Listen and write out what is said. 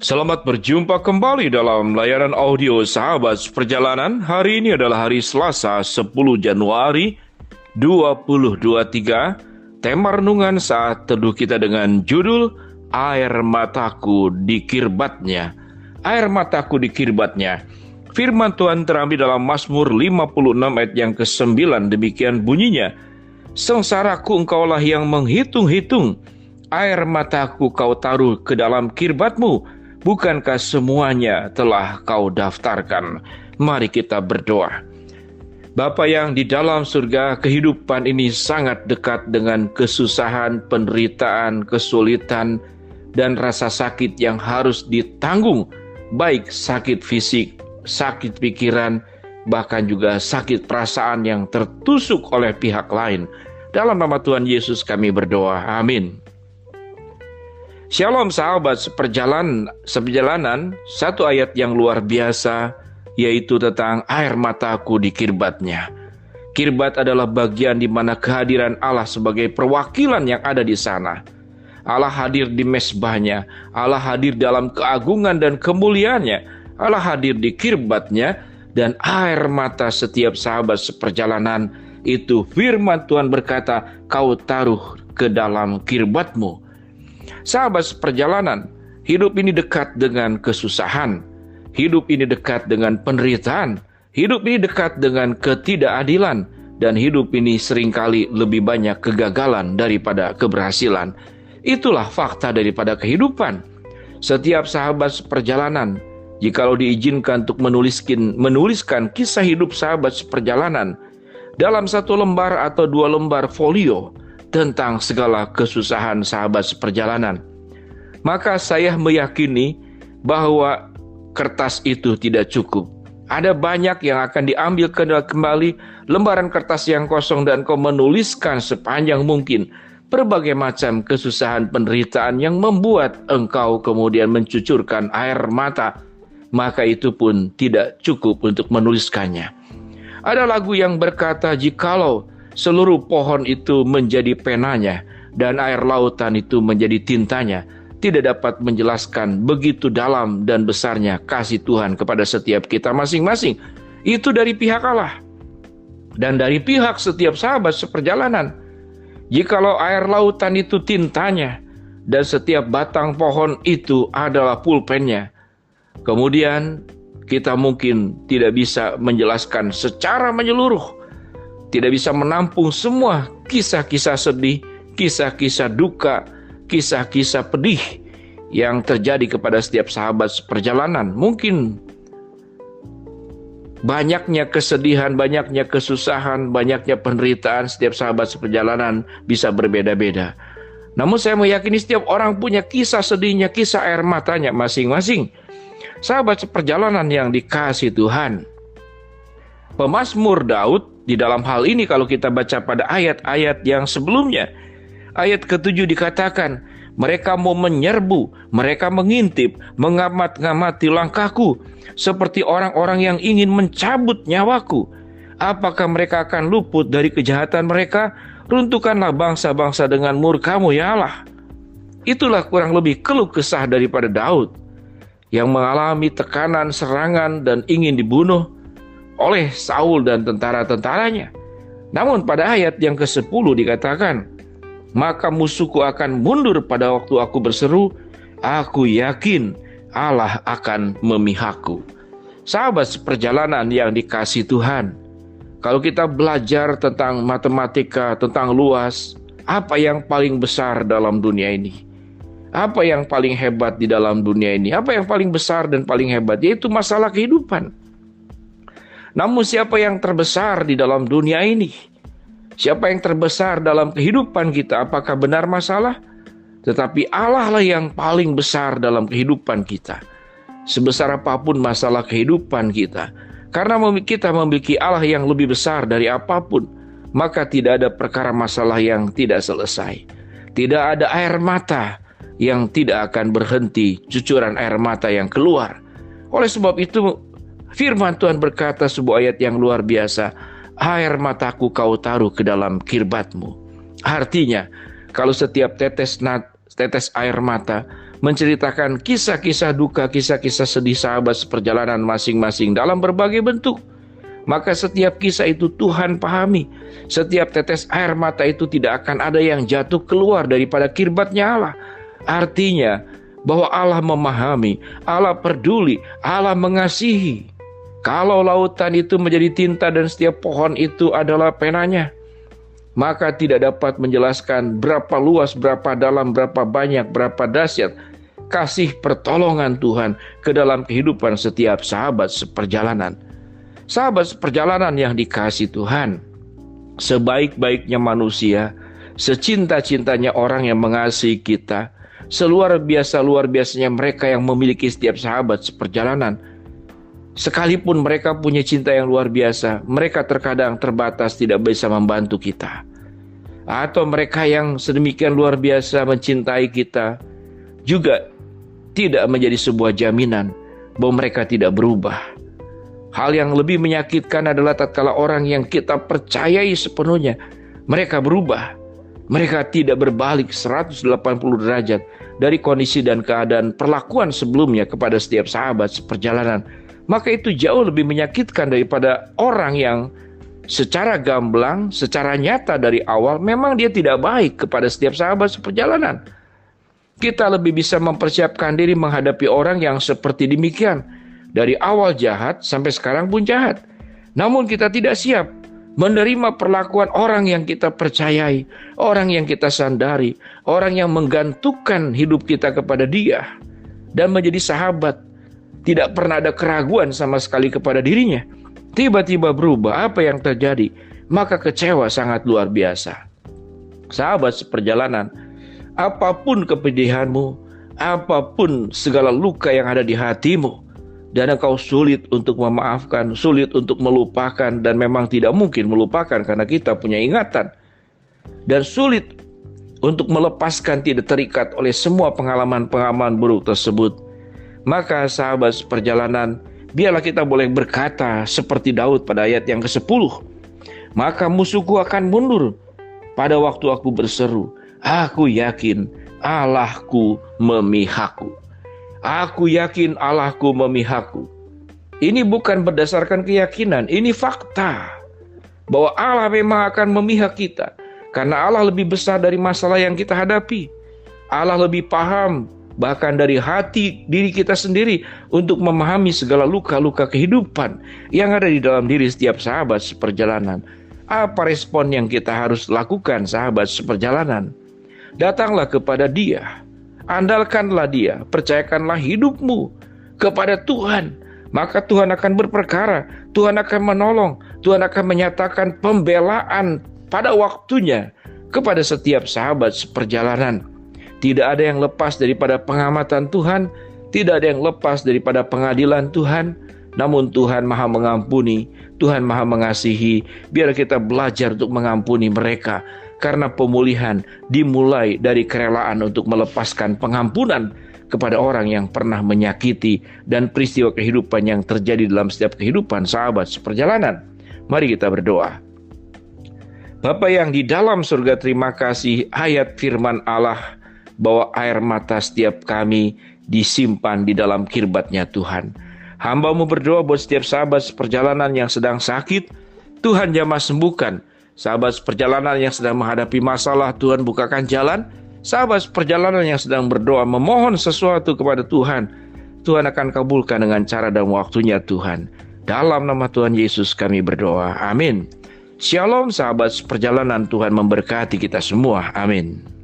Selamat berjumpa kembali dalam layanan audio Sahabat Perjalanan. Hari ini adalah hari Selasa 10 Januari 2023. Tema renungan saat teduh kita dengan judul Air Mataku di Kirbatnya. Air mataku di kirbatnya. Firman Tuhan terambil dalam Mazmur 56 ayat yang ke-9. Demikian bunyinya. Sengsaraku engkaulah yang menghitung-hitung. Air mataku kau taruh ke dalam kirbatmu. Bukankah semuanya telah kau daftarkan? Mari kita berdoa. Bapa yang di dalam surga, kehidupan ini sangat dekat dengan kesusahan, penderitaan, kesulitan, dan rasa sakit yang harus ditanggung. Baik sakit fisik, sakit pikiran, bahkan juga sakit perasaan yang tertusuk oleh pihak lain. Dalam nama Tuhan Yesus kami berdoa. Amin. Shalom sahabat seperjalanan, satu ayat yang luar biasa, yaitu tentang air mataku di kirbatnya. Kirbat adalah bagian di mana kehadiran Allah sebagai perwakilan yang ada di sana. Allah hadir di mezbahnya, Allah hadir dalam keagungan dan kemuliaannya, Allah hadir di kirbatnya, dan air mata setiap sahabat seperjalanan itu firman Tuhan berkata, kau taruh ke dalam kirbatmu. Sahabat seperjalanan, hidup ini dekat dengan kesusahan, hidup ini dekat dengan penderitaan, hidup ini dekat dengan ketidakadilan, dan hidup ini seringkali lebih banyak kegagalan daripada keberhasilan. Itulah fakta daripada kehidupan. Setiap sahabat seperjalanan, jikalau diizinkan untuk menuliskan kisah hidup sahabat seperjalanan dalam satu lembar atau dua lembar folio tentang segala kesusahan sahabat seperjalanan, maka saya meyakini bahwa kertas itu tidak cukup. Ada banyak yang akan diambil kembali lembaran kertas yang kosong dan kau menuliskan sepanjang mungkin berbagai macam kesusahan penderitaan yang membuat engkau kemudian mencucurkan air mata, maka itu pun tidak cukup untuk menuliskannya. Ada lagu yang berkata, jikalau seluruh pohon itu menjadi penanya dan air lautan itu menjadi tintanya, tidak dapat menjelaskan begitu dalam dan besarnya kasih Tuhan kepada setiap kita masing-masing. Itu dari pihak Allah dan dari pihak setiap sahabat seperjalanan. Jikalau air lautan itu tintanya dan setiap batang pohon itu adalah pulpennya, kemudian kita mungkin tidak bisa menjelaskan secara menyeluruh, tidak bisa menampung semua kisah-kisah sedih, kisah-kisah duka, kisah-kisah pedih yang terjadi kepada setiap sahabat seperjalanan. Mungkin banyaknya kesedihan, banyaknya kesusahan, banyaknya penderitaan setiap sahabat seperjalanan bisa berbeda-beda. Namun saya meyakini setiap orang punya kisah sedihnya, kisah air matanya masing-masing. Sahabat seperjalanan yang dikasihi Tuhan, pemazmur Daud di dalam hal ini kalau kita baca pada ayat-ayat yang sebelumnya, ayat ke-7 dikatakan, mereka mau menyerbu, mereka mengintip, mengamat-ngamati langkahku, seperti orang-orang yang ingin mencabut nyawaku. Apakah mereka akan luput dari kejahatan mereka? Runtuhkanlah bangsa-bangsa dengan murka-Mu ya Allah. Itulah kurang lebih keluh kesah daripada Daud, yang mengalami tekanan, serangan, dan ingin dibunuh oleh Saul dan tentara-tentaranya. Namun pada ayat yang ke-10 dikatakan, maka musuhku akan mundur pada waktu aku berseru, aku yakin Allah akan memihakku. Sahabat seperjalanan yang dikasihi Tuhan, kalau kita belajar tentang matematika, tentang luas, apa yang paling besar dalam dunia ini? Apa yang paling hebat di dalam dunia ini? Apa yang paling besar dan paling hebat? Yaitu masalah kehidupan. Namun siapa yang terbesar di dalam dunia ini? Siapa yang terbesar dalam kehidupan kita? Apakah benar masalah? Tetapi Allah lah yang paling besar dalam kehidupan kita. Sebesar apapun masalah kehidupan kita, karena kita memiliki Allah yang lebih besar dari apapun, maka tidak ada perkara masalah yang tidak selesai. Tidak ada air mata yang tidak akan berhenti, cucuran air mata yang keluar. Oleh sebab itu, firman Tuhan berkata sebuah ayat yang luar biasa, air mataku kau taruh ke dalam kirbatmu. Artinya, kalau setiap tetes air mata menceritakan kisah-kisah duka, kisah-kisah sedih sahabat seperjalanan masing-masing dalam berbagai bentuk. Maka setiap kisah itu Tuhan pahami. Setiap tetes air mata itu tidak akan ada yang jatuh keluar daripada kirbatnya Allah. Artinya bahwa Allah memahami, Allah peduli, Allah mengasihi. Kalau lautan itu menjadi tinta dan setiap pohon itu adalah penanya, maka tidak dapat menjelaskan berapa luas, berapa dalam, berapa banyak, berapa dahsyat kasih pertolongan Tuhan ke dalam kehidupan setiap sahabat seperjalanan. Sahabat seperjalanan yang dikasihi Tuhan, sebaik-baiknya manusia, secinta-cintanya orang yang mengasihi kita, seluar biasanya mereka yang memiliki setiap sahabat seperjalanan. Sekalipun mereka punya cinta yang luar biasa, mereka terkadang terbatas tidak bisa membantu kita. Atau mereka yang sedemikian luar biasa mencintai kita juga tidak menjadi sebuah jaminan bahwa mereka tidak berubah. Hal yang lebih menyakitkan adalah tatkala orang yang kita percayai sepenuhnya, mereka berubah. Mereka tidak berbalik 180 derajat dari kondisi dan keadaan perlakuan sebelumnya kepada setiap sahabat seperjalanan. Maka itu jauh lebih menyakitkan daripada orang yang secara gamblang, secara nyata dari awal memang dia tidak baik kepada setiap sahabat seperjalanan. Kita lebih bisa mempersiapkan diri menghadapi orang yang seperti demikian. Dari awal jahat sampai sekarang pun jahat. Namun kita tidak siap menerima perlakuan orang yang kita percayai, orang yang kita sandari, orang yang menggantungkan hidup kita kepada dia dan menjadi sahabat. Tidak pernah ada keraguan sama sekali kepada dirinya. Tiba-tiba berubah, apa yang terjadi? Maka kecewa sangat luar biasa. Sahabat seperjalanan, apapun kepedihanmu, apapun segala luka yang ada di hatimu, dan engkau sulit untuk memaafkan, sulit untuk melupakan, dan memang tidak mungkin melupakan karena kita punya ingatan, dan sulit untuk melepaskan, tidak terikat oleh semua pengalaman-pengalaman buruk tersebut. Maka sahabat seperjalanan, biarlah kita boleh berkata seperti Daud pada ayat yang ke-10. Maka musuhku akan mundur pada waktu aku berseru, aku yakin Allahku memihakku. Aku yakin Allahku memihakku. Ini bukan berdasarkan keyakinan, ini fakta. Bahwa Allah memang akan memihak kita. Karena Allah lebih besar dari masalah yang kita hadapi. Allah lebih paham bahkan dari hati diri kita sendiri untuk memahami segala luka-luka kehidupan yang ada di dalam diri setiap sahabat seperjalanan. Apa respon yang kita harus lakukan sahabat seperjalanan? Datanglah kepada Dia. Andalkanlah Dia, percayakanlah hidupmu kepada Tuhan. Maka Tuhan akan berperkara, Tuhan akan menolong, Tuhan akan menyatakan pembelaan pada waktunya kepada setiap sahabat seperjalanan. Tidak ada yang lepas daripada pengamatan Tuhan, tidak ada yang lepas daripada pengadilan Tuhan. Namun Tuhan Maha mengampuni, Tuhan Maha mengasihi. Biar kita belajar untuk mengampuni mereka. Karena pemulihan dimulai dari kerelaan untuk melepaskan pengampunan kepada orang yang pernah menyakiti dan peristiwa kehidupan yang terjadi dalam setiap kehidupan sahabat seperjalanan. Mari kita berdoa. Bapa yang di dalam surga, terima kasih ayat firman Allah bahwa air mata setiap kami disimpan di dalam kirbatnya Tuhan. Hamba-Mu berdoa buat setiap sahabat seperjalanan yang sedang sakit, Tuhan jamah sembuhkan. Sahabat seperjalanan yang sedang menghadapi masalah, Tuhan bukakan jalan. Sahabat seperjalanan yang sedang berdoa memohon sesuatu kepada Tuhan, Tuhan akan kabulkan dengan cara dan waktunya Tuhan. Dalam nama Tuhan Yesus kami berdoa. Amin. Shalom sahabat seperjalanan, Tuhan memberkati kita semua. Amin.